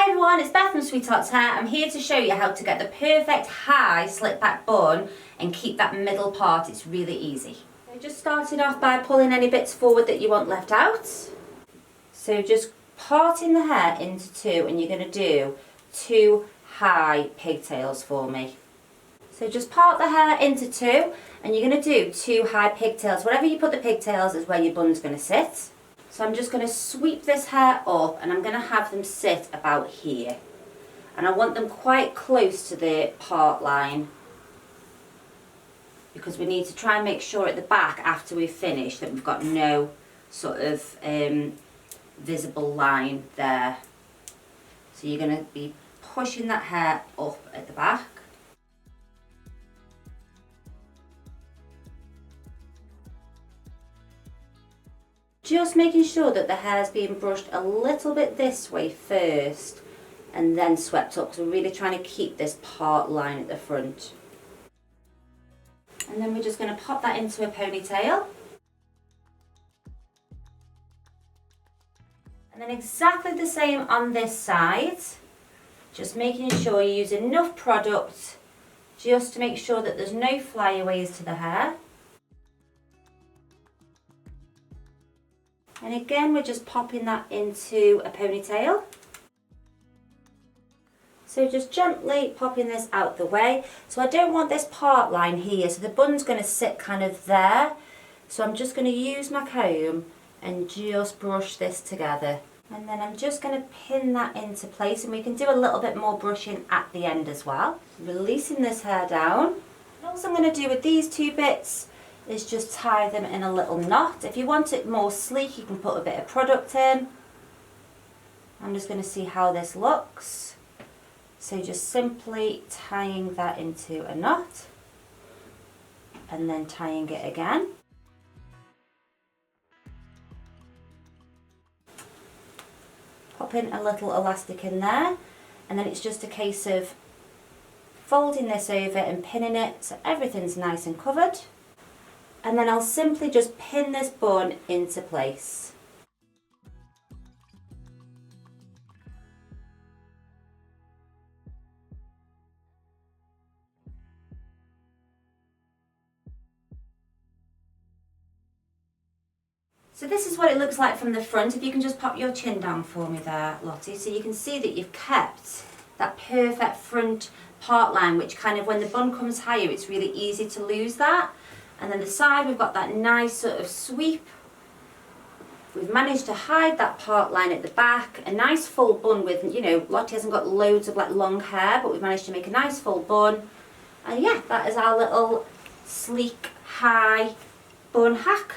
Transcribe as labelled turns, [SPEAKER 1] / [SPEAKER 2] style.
[SPEAKER 1] Hi everyone, it's Beth from Sweethearts Hair. I'm here to show you how to get the perfect high slick back bun and keep that middle part. It's really easy. So just starting off by pulling any bits forward that you want left out. So just parting the hair into two, and you're going to do 2 high pigtails for me. So just part the hair into 2 and you're going to do 2 high pigtails. Wherever you put the pigtails is where your bun's going to sit. So I'm just going to sweep this hair up and I'm going to have them sit about here. And I want them quite close to the part line, because we need to try and make sure at the back after we've finished that we've got no sort of visible line there. So you're going to be pushing that hair up at the back. Just making sure that the hair's being brushed a little bit this way first and then swept up, because we're really trying to keep this part line at the front. And then we're just going to pop that into a ponytail. And then exactly the same on this side. Just making sure you use enough product just to make sure that there's no flyaways to the hair. And again, we're just popping that into a ponytail. So just gently popping this out the way. So I don't want this part line here, so the bun's going to sit kind of there. So I'm just going to use my comb and just brush this together. And then I'm just going to pin that into place, and we can do a little bit more brushing at the end as well. Releasing this hair down. And all I'm going to do with these 2 bits is just tie them in a little knot. If you want it more sleek, you can put a bit of product in. I'm just going to see how this looks. So just simply tying that into a knot and then tying it again. Popping a little elastic in there, and then it's just a case of folding this over and pinning it so everything's nice and covered. And then I'll simply just pin this bun into place. So this is what it looks like from the front. If you can just pop your chin down for me there, Lottie, so you can see that you've kept that perfect front part line, which kind of, when the bun comes higher, it's really easy to lose that. And then the side, we've got that nice sort of sweep. We've managed to hide that part line at the back. A nice full bun with, you know, Lottie hasn't got loads of like long hair, but we've managed to make a nice full bun. And yeah, that is our little sleek high bun hack.